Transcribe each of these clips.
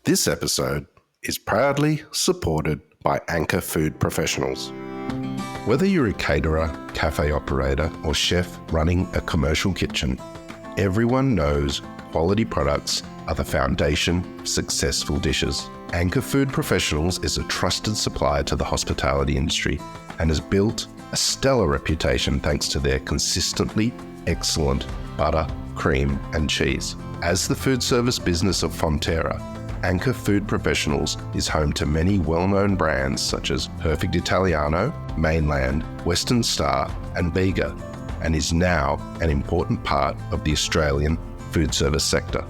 This episode is proudly supported by Anchor Food Professionals. Whether you're a caterer, cafe operator, or chef running a commercial kitchen, everyone knows quality products are the foundation of successful dishes. Anchor Food Professionals is a trusted supplier to the hospitality industry and has built a stellar reputation thanks to their consistently excellent butter, cream, and cheese. As the food service business of Fonterra, Anchor Food Professionals is home to many well-known brands such as Perfect Italiano, Mainland, Western Star, and Bega, and is now an important part of the Australian food service sector.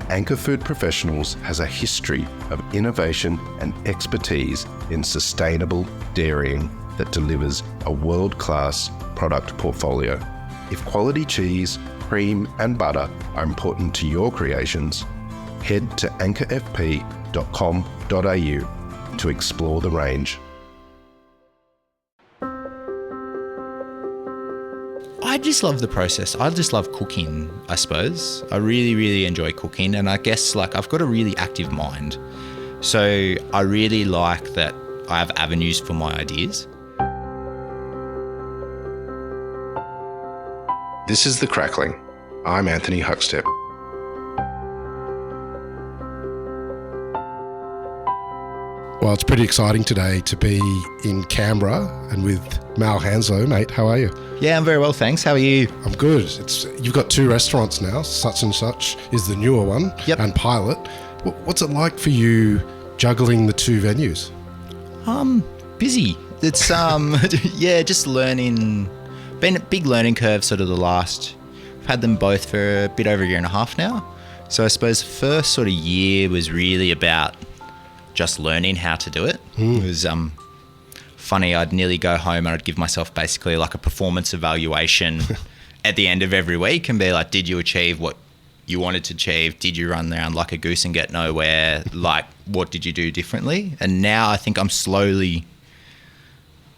Anchor Food Professionals has a history of innovation and expertise in sustainable dairying that delivers a world-class product portfolio. If quality cheese, cream, and butter are important to your creations, head to anchorfp.com.au to explore the range. I just love the process. I just love cooking, I suppose. I really, really enjoy cooking, and I guess I've got a really active mind. So I really like that I have avenues for my ideas. This is The Crackling. I'm Anthony Huckstep. Well, it's pretty exciting today to be in Canberra and with Mal Hanslow. Mate, how are you? Yeah, I'm very well, thanks. How are you? I'm good. You've got two restaurants now. Such and Such is the newer one, Yep. and Pilot. What's it like for you juggling the two venues? Busy. It's yeah, just learning. Been a big learning curve sort of I've had them both for a bit over a year and a half now. So I suppose the first sort of year was really about just learning how to do it. It was funny. I'd nearly go home and I'd give myself basically like a performance evaluation at the end of every week and be like, did you achieve what you wanted to achieve? Did you run around like a goose and get nowhere? What did you do differently? And now I think I'm slowly,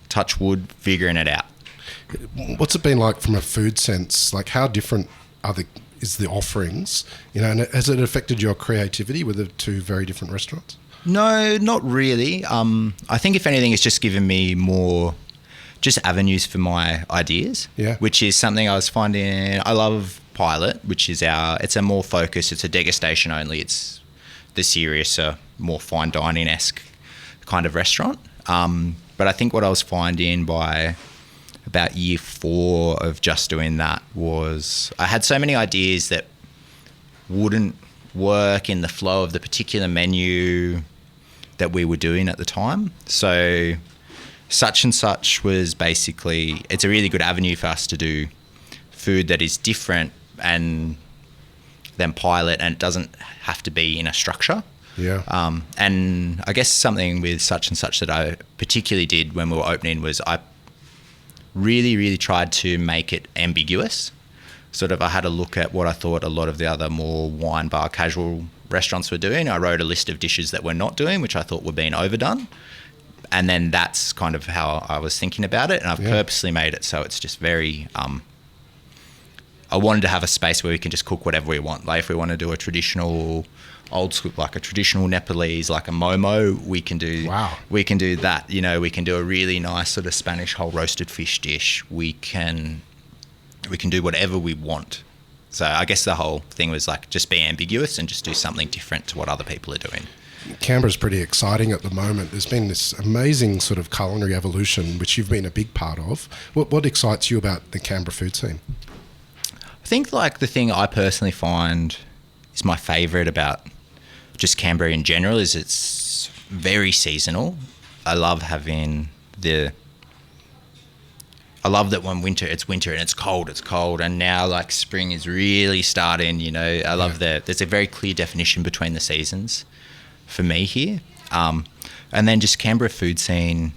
touch wood, figuring it out. What's it been like from a food sense? Like, how different is the offerings? And has it affected your creativity with the two very different restaurants? No, not really. I think if anything, it's just given me more just avenues for my ideas, which is something I was finding. I love Pilot, which is it's a more focused, it's a degustation only. It's the seriouser, more fine dining-esque kind of restaurant. But I think what I was finding by about year 4 of just doing that was I had so many ideas that wouldn't work in the flow of the particular menu that we were doing at the time. So Such and Such was basically, it's a really good avenue for us to do food that is different and than Pilot, and it doesn't have to be in a structure. Yeah. And I guess something with Such and Such that I particularly did when we were opening was I really, really tried to make it ambiguous. I had a look at what I thought a lot of the other more wine bar casual restaurants were doing. I wrote a list of dishes that we're not doing, which I thought were being overdone. And then that's kind of how I was thinking about it. And I've purposely made it so it's just very, I wanted to have a space where we can just cook whatever we want. Like if we want to do a traditional old school, like a traditional Nepalese, like a momo, we can do that. We can do a really nice sort of Spanish whole roasted fish dish. We can do whatever we want. So I guess the whole thing was like just be ambiguous and just do something different to what other people are doing. Canberra's pretty exciting at the moment. There's been this amazing sort of culinary evolution, which you've been a big part of. What excites you about the Canberra food scene? I think like the thing I personally find is my favourite about just Canberra in general is it's very seasonal. I love that when it's winter and it's cold, and now like spring is really starting, I love there's a very clear definition between the seasons for me here. And then just Canberra food scene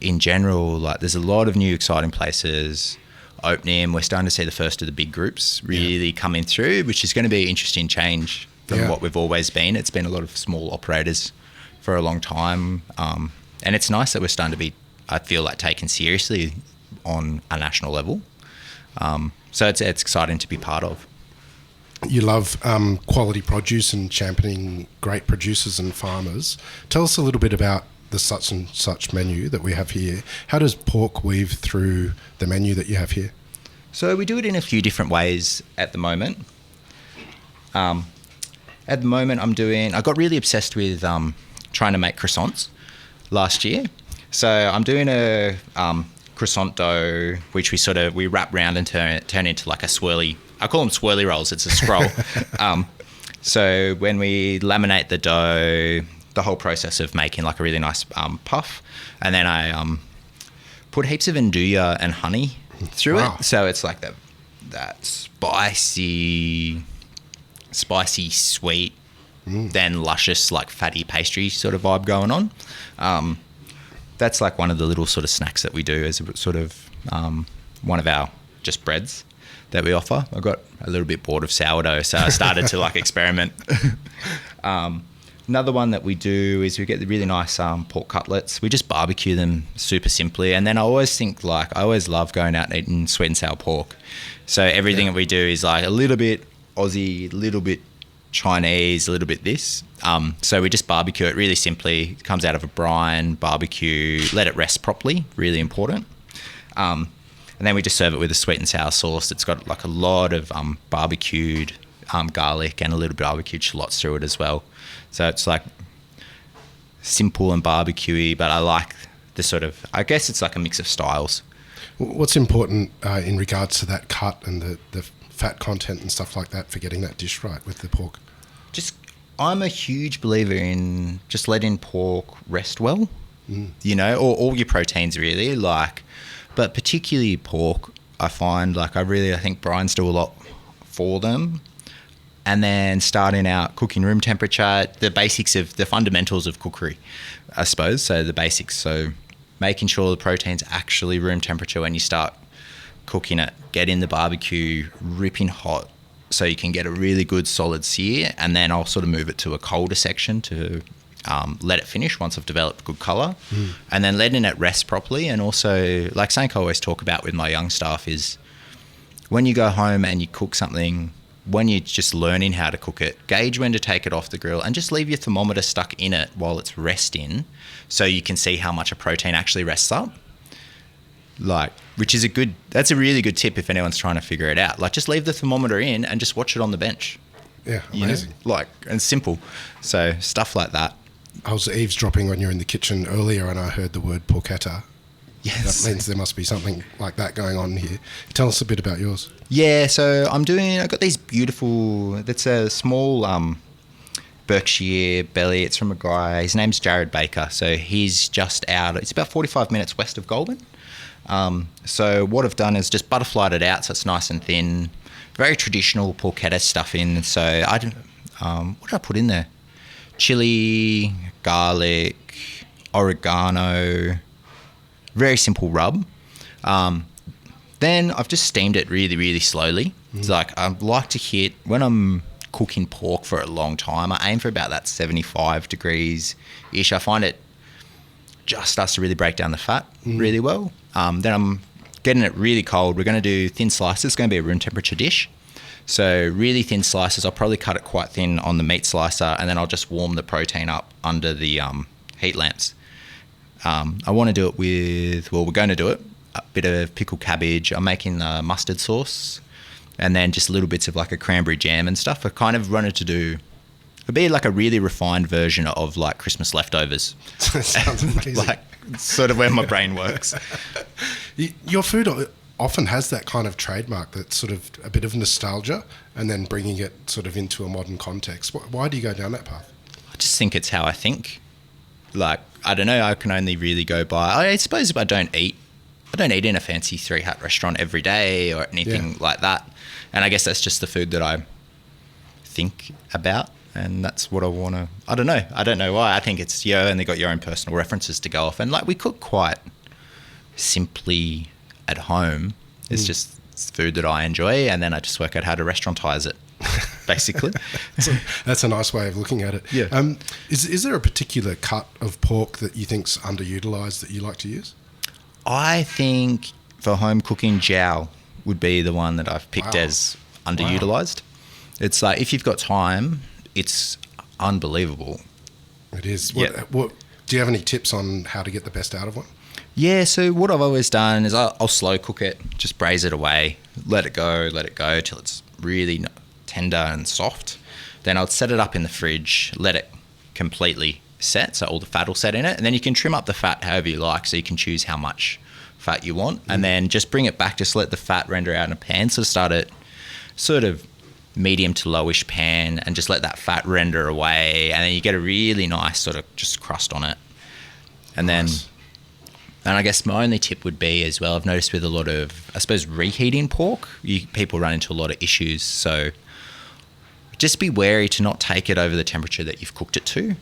in general, like there's a lot of new exciting places opening. We're starting to see the first of the big groups really coming through, which is going to be an interesting change from what we've always been. It's been a lot of small operators for a long time. And it's nice that we're starting to be, I feel like, taken seriously on a national level. So it's exciting to be part of. you love quality produce and championing great producers and farmers. Tell us a little bit about the such and such menu that we have here. How does pork weave through the menu that you have here? So we do it in a few different ways at the moment. At the moment, I got really obsessed with trying to make croissants last year. So I'm doing a croissant dough, which we wrap round and turn into like a swirly. I call them swirly rolls. It's a scroll. So when we laminate the dough, the whole process of making like a really nice puff, and then I put heaps of andouille and honey through it. So it's like that spicy, sweet, then luscious, like fatty pastry sort of vibe going on. That's like one of the little sort of snacks that we do as a sort of one of our just breads that we offer. I got a little bit bored of sourdough, so I started to like experiment. Another one that we do is we get the really nice pork cutlets. We just barbecue them super simply. And then I always love going out and eating sweet and sour pork. So everything that we do is like a little bit Aussie, a little bit Chinese, a little bit this. So we just barbecue it really simply. It comes out of a brine, barbecue, let it rest properly, really important. And then we just serve it with a sweet and sour sauce. It's got like a lot of barbecued garlic and a little bit of barbecued shallots through it as well. So it's like simple and barbecuey, but I like I guess it's like a mix of styles. What's important in regards to that cut and the fat content and stuff like that for getting that dish right with the pork? I'm a huge believer in just letting pork rest well, or all your proteins really, but particularly pork, I find I think brines do a lot for them. And then starting out cooking room temperature, the basics of the fundamentals of cookery, I suppose. So the basics, so making sure the protein's actually room temperature when you start cooking it, getting the barbecue ripping hot so you can get a really good solid sear, and then I'll sort of move it to a colder section to let it finish once I've developed good colour, and then letting it rest properly. And also, like something I always talk about with my young staff is when you go home and you cook something, when you're just learning how to cook it, gauge when to take it off the grill and just leave your thermometer stuck in it while it's resting so you can see how much a protein actually rests up. That's a really good tip if anyone's trying to figure it out. Just leave the thermometer in and just watch it on the bench. Yeah, amazing. And simple. So stuff like that. I was eavesdropping when you were in the kitchen earlier and I heard the word porchetta. Yes. That means there must be something like that going on here. Tell us a bit about yours. Yeah, so I got these beautiful, that's a small Berkshire belly. It's from a guy, his name's Jared Baker. So he's just out, it's about 45 minutes west of Goulburn. So what I've done is just butterflied it out so it's nice and thin. Very traditional porchetta stuff in. So what did I put in there? Chili, garlic, oregano, very simple rub. Then I've just steamed it really, really slowly. It's I like to hit, when I'm cooking pork for a long time, I aim for about that 75 degrees-ish. I find it just starts to really break down the fat really well. Then I'm getting it really cold. We're going to do thin slices. It's going to be a room temperature dish. So really thin slices. I'll probably cut it quite thin on the meat slicer, and then I'll just warm the protein up under the heat lamps. I want to do it we're going to do it, a bit of pickled cabbage. I'm making the mustard sauce, and then just little bits of a cranberry jam and stuff. I kind of wanted to do, it'd be a really refined version of Christmas leftovers. Sounds amazing. Sort of where my brain works. Your food often has that kind of trademark, that's sort of a bit of nostalgia, and then bringing it sort of into a modern context. Why do you go down that path? I just think it's how I think. I don't know, I can only really go by, I suppose if I don't eat in a fancy 3-hat restaurant every day or anything like that. And I guess that's just the food that I think about, and that's what I want to, I don't know why. I think it's, you only got your own personal references to go off, and we cook quite simply at home. It's just food that I enjoy, and then I just work out how to restaurantize it, basically. That's a nice way of looking at it. Yeah. Is there a particular cut of pork that you think's underutilised that you like to use? I think for home cooking, jowl would be the one that I've picked as underutilised. It's like, if you've got time, it's unbelievable. It is. Yeah. What do you have any tips on how to get the best out of one? Yeah, so what I've always done is I'll slow cook it, just braise it away, let it go till it's really tender and soft. Then I'll set it up in the fridge, let it completely set, so all the fat will set in it, and then you can trim up the fat however you like, so you can choose how much fat you want, and then just bring it back, just let the fat render out in a pan, so start it sort of medium to lowish pan and just let that fat render away, and then you get a really nice sort of just crust on it. And Nice. And I guess my only tip would be as well, I've noticed with a lot of, I suppose, reheating pork, people run into a lot of issues. So just be wary to not take it over the temperature that you've cooked it to.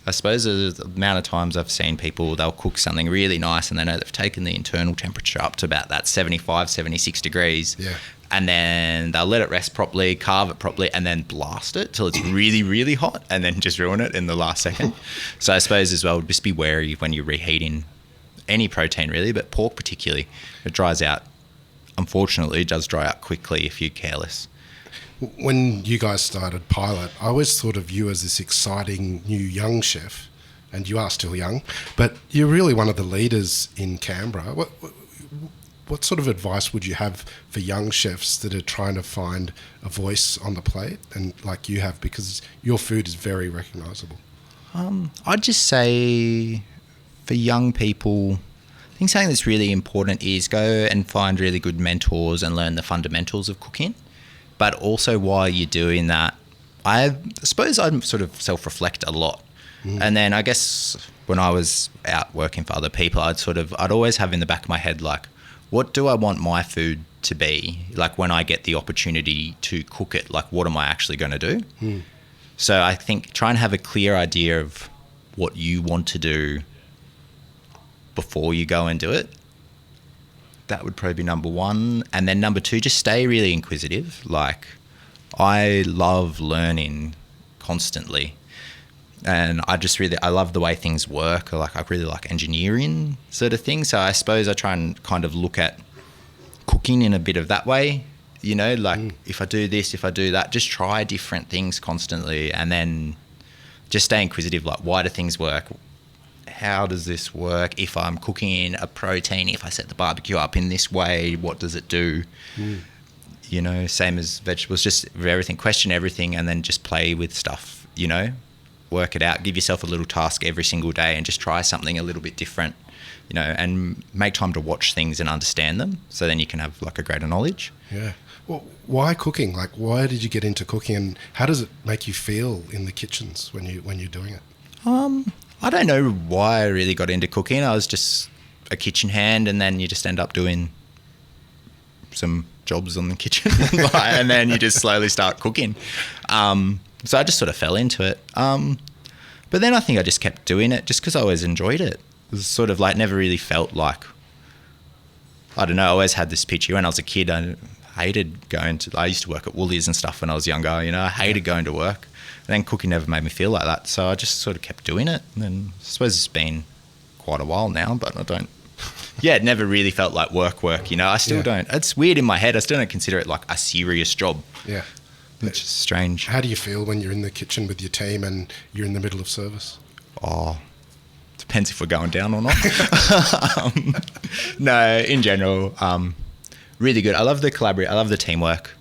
I suppose the amount of times I've seen people, they'll cook something really nice and they know they've taken the internal temperature up to about that 75, 76 degrees. Yeah. And then they'll let it rest properly, carve it properly, and then blast it till it's really, really hot, and then just ruin it in the last second. So I suppose as well, just be wary when you're reheating any protein really, but pork particularly. It dries out. Unfortunately, it does dry out quickly if you're careless. When you guys started Pilot, I always thought of you as this exciting new young chef, and you are still young, but you're really one of the leaders in Canberra. What sort of advice would you have for young chefs that are trying to find a voice on the plate, and like you have, because your food is very recognisable? I'd just say for young people, I think something that's really important is go and find really good mentors and learn the fundamentals of cooking. But also while you're doing that, I suppose I'd sort of self-reflect a lot. And then I guess when I was out working for other people, I'd always have in the back of my head, like, what do I want my food to be? Like when I get the opportunity to cook it, like what am I actually going to do? So I think try and have a clear idea of what you want to do before you go and do it. That would probably be number one. And then number two, just stay really inquisitive. Like, I love learning constantly. And I love the way things work. I really like engineering sort of thing. So I suppose I try and kind of look at cooking in a bit of that way. You know, like if I do this, if I do that, just try different things constantly. And then just stay inquisitive. Like, why do things work? How does this work? If I'm cooking a protein, if I set the barbecue up in this way, what does it do? You know, same as vegetables, just everything, question everything, and then just play with stuff, you know, work it out, give yourself a little task every single day and just try something a little bit different, you know, and make time to watch things and understand them. So then you can have like a greater knowledge. Yeah. Well, why cooking? Like, why did you get into cooking, and how does it make you feel in the kitchens when you're doing it? I don't know why I really got into cooking. I was just a kitchen hand, and then you just end up doing some jobs on the kitchen, and then you just slowly start cooking. So I just sort of fell into it. But then I think I just kept doing it just because I always enjoyed it. It was sort of like never really felt like, I don't know, I always had this picture when I was a kid. I hated I used to work at Woolies and stuff when I was younger, you know, I hated going to work. And then cooking never made me feel like that. So I just sort of kept doing it. And then I suppose it's been quite a while now, but I don't, it never really felt like work, you know. I still don't. It's weird in my head. I still don't consider it like a serious job. Yeah. Which is strange. How do you feel when you're in the kitchen with your team and you're in the middle of service? Oh, depends if we're going down or not. No, in general, really good. I love the collaborate. I love the teamwork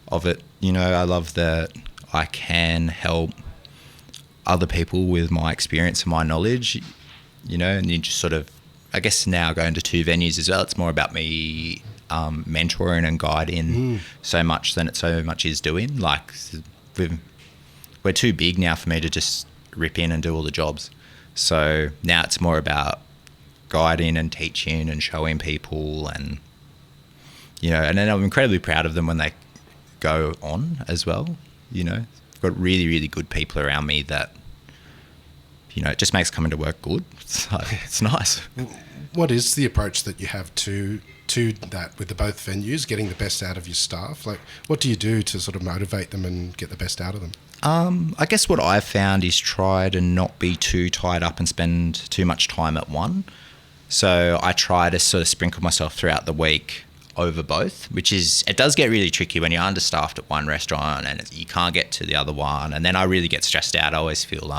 of it. You know, I love that I can help other people with my experience and my knowledge, you know, and you just sort of, I guess now going to two venues as well, it's more about me mentoring and guiding so much than it so much is doing. Like, we're too big now for me to just rip in and do all the jobs. So now it's more about guiding and teaching and showing people, and, you know, and then I'm incredibly proud of them when they go on as well. You know, I've got really, really good people around me that, you know, it just makes coming to work good. So it's nice. What is the approach that you have to that with the both venues, getting the best out of your staff? Like, what do you do to sort of motivate them and get the best out of them? I guess what I've found is try to not be too tied up and spend too much time at one. So I try to sort of sprinkle myself throughout the week over both, it does get really tricky when you're understaffed at one restaurant and you can't get to the other one. And then I really get stressed out. I always feel,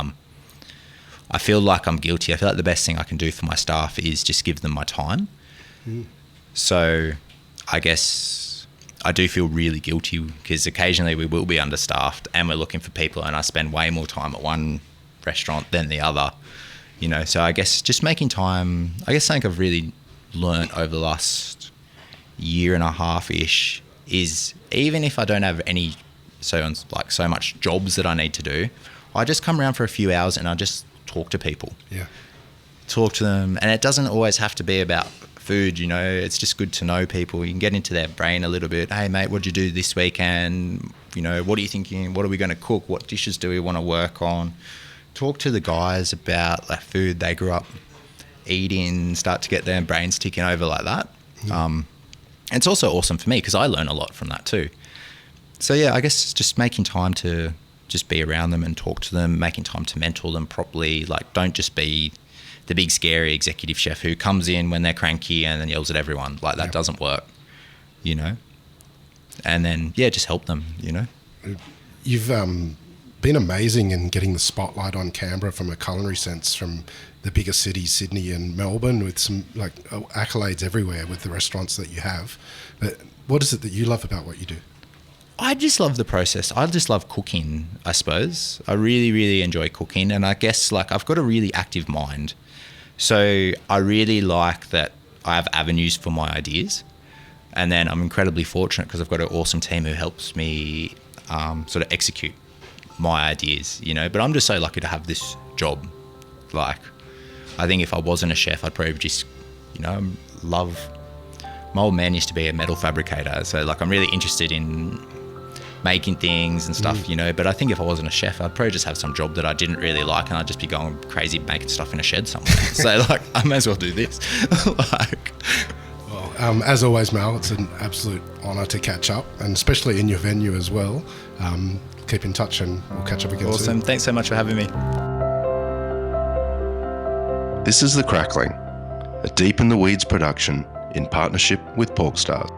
I feel like I'm guilty. I feel like the best thing I can do for my staff is just give them my time. So I guess I do feel really guilty because occasionally we will be understaffed and we're looking for people, and I spend way more time at one restaurant than the other, you know. So I guess just making time, I guess something I've really learnt over the last year and a half-ish is, even if I don't have so much jobs that I need to do, I just come around for a few hours and I just talk to people. Yeah. Talk to them. And it doesn't always have to be about food, you know. It's just good to know people. You can get into their brain a little bit. Hey, mate, what'd you do this weekend? You know, what are you thinking? What are we going to cook? What dishes do we want to work on? Talk to the guys about the food they grew up eating, start to get their brains ticking over like that. It's also awesome for me because I learn a lot from that too. So yeah, I guess just making time to just be around them and talk to them, making time to mentor them properly. Like, don't just be the big scary executive chef who comes in when they're cranky and then yells at everyone. Like, that doesn't work, you know. And then just help them, you know. You've been amazing in getting the spotlight on Canberra from a culinary sense, from the bigger cities, Sydney and Melbourne, with some accolades everywhere with the restaurants that you have. But what is it that you love about what you do? I just love the process. I just love cooking, I suppose. I really, really enjoy cooking. And I guess I've got a really active mind. So I really like that I have avenues for my ideas. And then I'm incredibly fortunate because I've got an awesome team who helps me sort of execute my ideas, you know. But I'm just so lucky to have this job. I think if I wasn't a chef, I'd probably just, you know, love... My old man used to be a metal fabricator, so I'm really interested in making things and stuff, you know. But I think if I wasn't a chef, I'd probably just have some job that I didn't really like, and I'd just be going crazy making stuff in a shed somewhere. So I may as well do this. Well, as always, Mal, it's an absolute honour to catch up, and especially in your venue as well. Keep in touch and we'll catch up again soon. Awesome. Thanks so much for having me. This is The Crackling, a Deep in the Weeds production in partnership with PorkStar.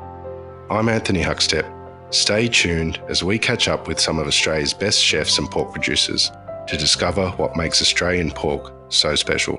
I'm Anthony Huckstep. Stay tuned as we catch up with some of Australia's best chefs and pork producers to discover what makes Australian pork so special.